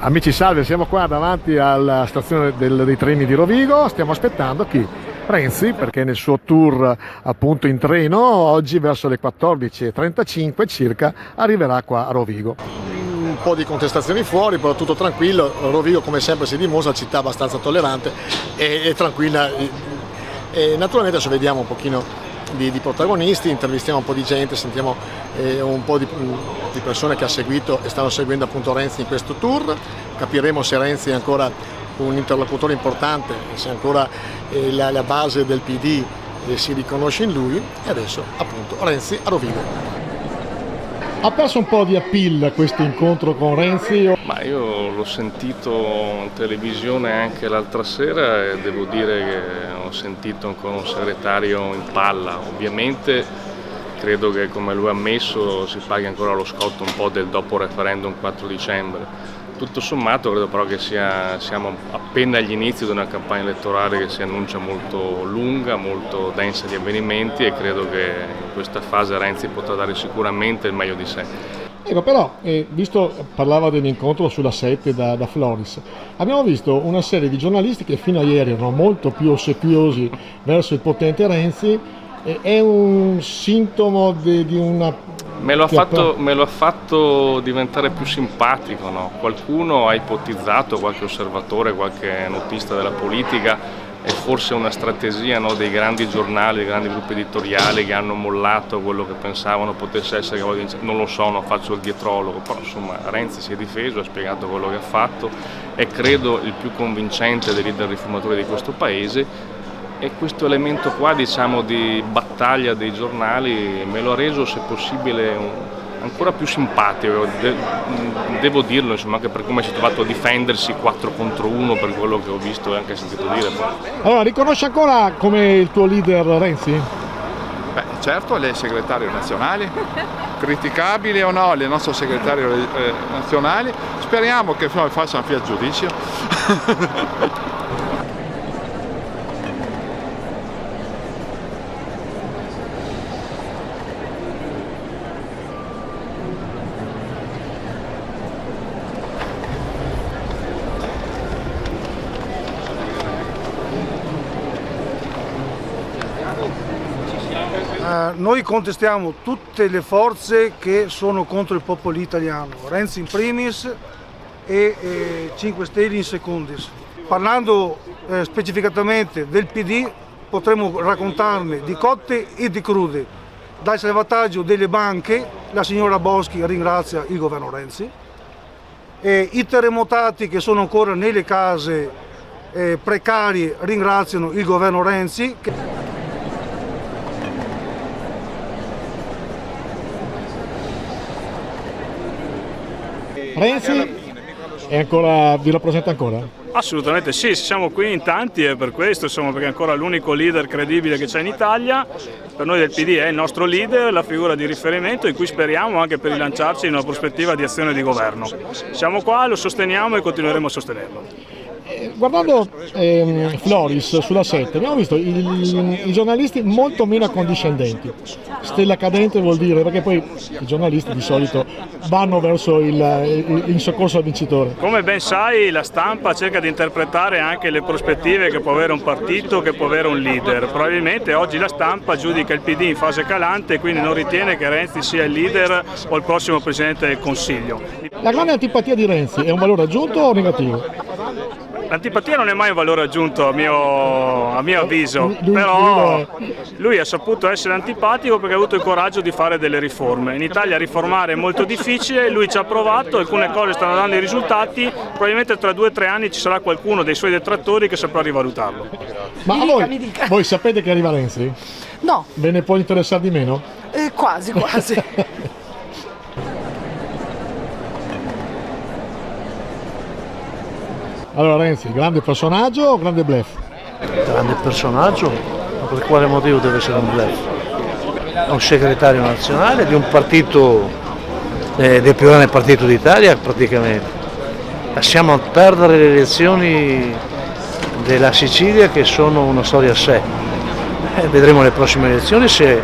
Amici salve, siamo qua davanti alla stazione dei treni di Rovigo, stiamo aspettando chi? Renzi, perché nel suo tour appunto in treno oggi verso le 14:35 circa arriverà qua a Rovigo. Un po' di contestazioni fuori, però tutto tranquillo. Rovigo come sempre si dimostra città abbastanza tollerante e tranquilla. E naturalmente adesso vediamo un pochino di protagonisti, intervistiamo un po' di gente, sentiamo un po' di persone che ha seguito e stanno seguendo appunto Renzi in questo tour, capiremo se Renzi è ancora un interlocutore importante, se ancora la base del PD si riconosce in lui, e adesso appunto Renzi a Rovigo. Ha perso un po' di appeal questo incontro con Renzi? Ma io l'ho sentito in televisione anche l'altra sera e devo dire che ho sentito ancora un segretario in palla. Ovviamente credo che, come lui ha ammesso, si paghi ancora lo scotto un po' del dopo referendum 4 dicembre. Tutto sommato credo però che siamo appena agli inizi di una campagna elettorale che si annuncia molto lunga, molto densa di avvenimenti, e credo che in questa fase Renzi potrà dare sicuramente il meglio di sé. Ecco, però, visto parlava dell'incontro sulla 7 da Floris, abbiamo visto una serie di giornalisti che fino a ieri erano molto più ossequiosi verso il potente Renzi. È un sintomo di una... Me lo ha fatto diventare più simpatico, no? Qualcuno ha ipotizzato, qualche osservatore, qualche notista della politica, è forse una strategia, no, dei grandi giornali, dei grandi gruppi editoriali che hanno mollato quello che pensavano potesse essere, non lo so, non faccio il dietrologo, però insomma Renzi si è difeso, ha spiegato quello che ha fatto, è credo il più convincente dei leader riformatori di questo paese. E questo elemento qua, diciamo, di battaglia dei giornali me lo ha reso, se possibile, ancora più simpatico. Devo dirlo, insomma, anche per come si è trovato a difendersi 4 contro 1, per quello che ho visto e anche sentito dire. Allora, riconosci ancora come il tuo leader Renzi? Beh, certo, lei è segretario nazionale, criticabile o no, il nostro segretario nazionale, speriamo che faccia un fiat giudizio. Noi contestiamo tutte le forze che sono contro il popolo italiano, Renzi in primis e 5 Stelle in secundis. Parlando specificatamente del PD, potremmo raccontarne di cotte e di crude. Dal salvataggio delle banche, la signora Boschi ringrazia il governo Renzi, i terremotati che sono ancora nelle case precarie ringraziano il governo Renzi. Renzi è ancora, vi rappresenta ancora? Assolutamente sì, siamo qui in tanti e per questo, insomma, perché è ancora l'unico leader credibile che c'è in Italia. Per noi del PD è il nostro leader, la figura di riferimento in cui speriamo anche per rilanciarci in una prospettiva di azione di governo. Siamo qua, lo sosteniamo e continueremo a sostenerlo. Guardando Floris sulla 7 abbiamo visto i giornalisti molto meno accondiscendenti. Stella cadente vuol dire, perché poi i giornalisti di solito vanno verso il soccorso al vincitore. Come ben sai, la stampa cerca di interpretare anche le prospettive che può avere un partito, che può avere un leader. Probabilmente oggi la stampa giudica il PD in fase calante e quindi non ritiene che Renzi sia il leader o il prossimo Presidente del Consiglio. La grande antipatia di Renzi è un valore aggiunto o negativo? L'antipatia non è mai un valore aggiunto a mio avviso, però lui ha saputo essere antipatico perché ha avuto il coraggio di fare delle riforme. In Italia riformare è molto difficile, lui ci ha provato, alcune cose stanno dando i risultati, probabilmente tra 2 o 3 anni ci sarà qualcuno dei suoi detrattori che saprà rivalutarlo. Ma voi sapete che arriva Renzi? No. Ve ne può interessare di meno? Quasi. Allora Renzi, grande personaggio o grande bluff? Grande personaggio, ma per quale motivo deve essere un bluff? È un segretario nazionale di un partito, del più grande partito d'Italia praticamente. Lasciamo perdere le elezioni della Sicilia che sono una storia a sé. Vedremo le prossime elezioni se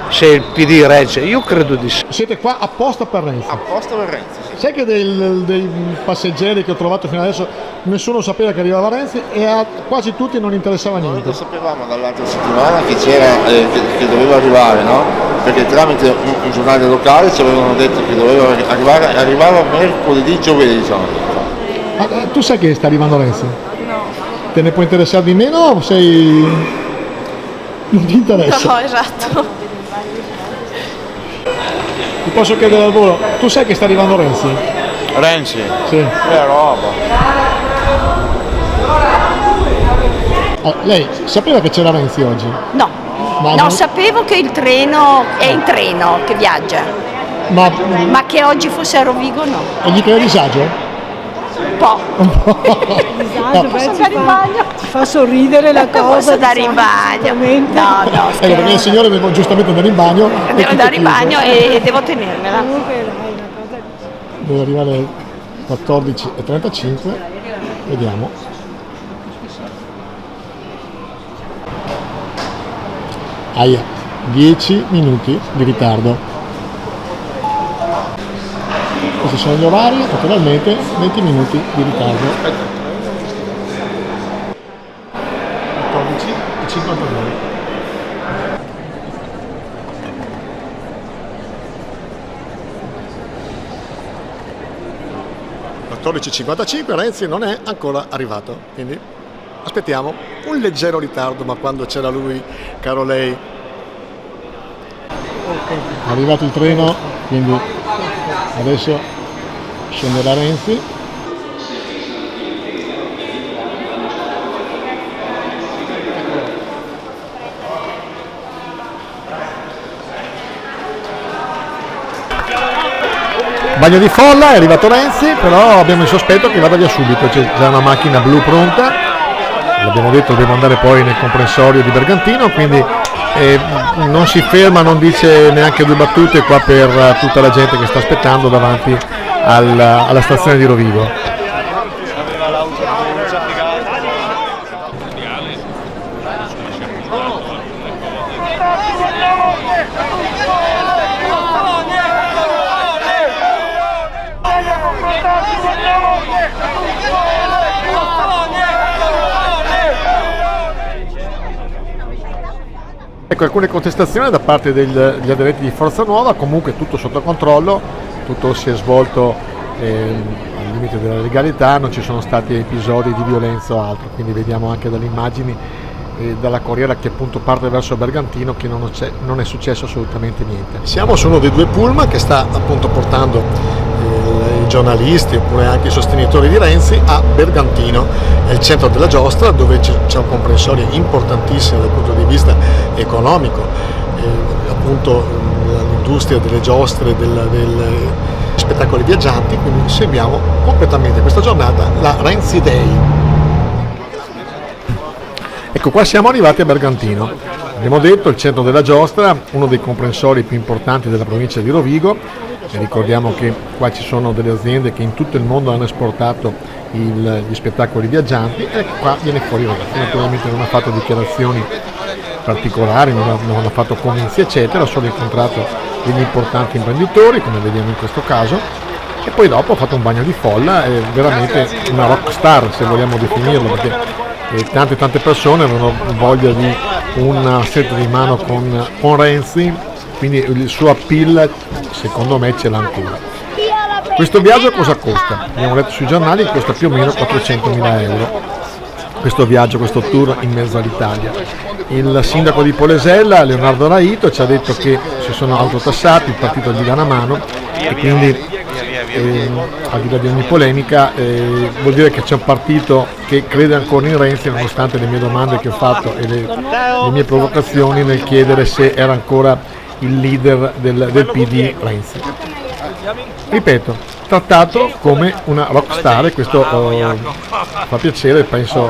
se il PD regge. Io credo di sì. Siete qua apposta per Renzi? Apposta per Renzi, sì. Sai che dei passeggeri che ho trovato fino adesso nessuno sapeva che arrivava Renzi e a quasi tutti non interessava Noi niente. lo sapevamo dall'altra settimana che c'era, che doveva arrivare, no? Perché tramite un giornale locale ci avevano detto che doveva arrivare, arrivava mercoledì, giovedì. Tu sai che sta arrivando Renzi? No. Te ne può interessare di meno o sei... non ti interessa? No, esatto. Ti posso chiedere al volo, tu sai che sta arrivando Renzi? Renzi? Sì. Che roba! Lei sapeva che c'era Renzi oggi? No, Ma no, non- sapevo che il treno è in treno, che viaggia, Ma ma che oggi fosse a Rovigo no. e gli crea disagio? Un po'. Posso andare in bagno? Ti fa sorridere la cosa. Posso andare in bagno? No, no, Perché il signore deve giustamente andare in bagno. e devo andare in tutto bagno e devo tenermela. Deve arrivare alle 14:35, vediamo. Aia, 10 minuti di ritardo. Questi sono gli orari, naturalmente 20 minuti di ritardo. 14:59. Renzi non è ancora arrivato, quindi aspettiamo un leggero ritardo, ma quando c'era lui, caro lei. È arrivato il treno, quindi adesso scenderà Renzi. Bagno di folla, è arrivato Renzi, però abbiamo il sospetto che vada via subito, c'è già una macchina blu pronta, l'abbiamo detto, dobbiamo andare poi nel comprensorio di Bergantino, quindi non si ferma, non dice neanche due battute qua per tutta la gente che sta aspettando davanti alla stazione di Rovigo. Ecco, alcune contestazioni da parte degli aderenti di Forza Nuova, comunque tutto sotto controllo, tutto si è svolto al limite della legalità, non ci sono stati episodi di violenza o altro, quindi vediamo anche dalle immagini dalla corriera che appunto parte verso Bergantino che non è successo assolutamente niente. Siamo su uno dei due pullman che sta appunto portando i giornalisti oppure anche i sostenitori di Renzi a Bergantino, è il centro della giostra dove c'è un comprensorio importantissimo dal punto di vista economico, appunto l'industria delle giostre, dei spettacoli viaggianti, quindi seguiamo completamente questa giornata, la Renzi Day. Ecco, qua siamo arrivati a Bergantino, abbiamo detto il centro della giostra, uno dei comprensori più importanti della provincia di Rovigo, e ricordiamo che qua ci sono delle aziende che in tutto il mondo hanno esportato gli spettacoli viaggianti, e qua viene fuori Renzi, naturalmente non ha fatto dichiarazioni particolari, non ha fatto comizi eccetera, ha solo incontrato degli importanti imprenditori come vediamo in questo caso, e poi dopo ha fatto un bagno di folla, è veramente una rock star se vogliamo definirlo, perché tante persone avevano voglia di una stretta di mano con Renzi, quindi il suo appeal secondo me ce l'ha ancora. Questo viaggio cosa costa? Abbiamo letto sui giornali che costa più o meno 400.000 euro questo viaggio, questo tour in mezzo all'Italia. Il sindaco di Polesella, Leonardo Raito, ci ha detto che si sono autotassati, il partito gli dà una mano e quindi al di là di ogni polemica vuol dire che c'è un partito che crede ancora in Renzi, nonostante le mie domande che ho fatto e le mie provocazioni nel chiedere se era ancora il leader del PD Renzi. Ripeto, trattato come una rockstar, e questo fa piacere, penso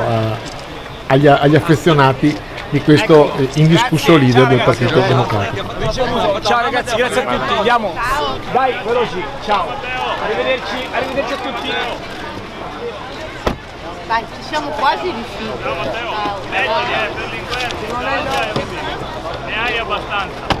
agli affezionati di questo indiscusso leader del Partito Democratico. Ciao ragazzi, grazie a tutti, andiamo. Dai, veloci, ciao. Arrivederci a tutti. Dai, ci siamo quasi riusciti. Ne hai abbastanza.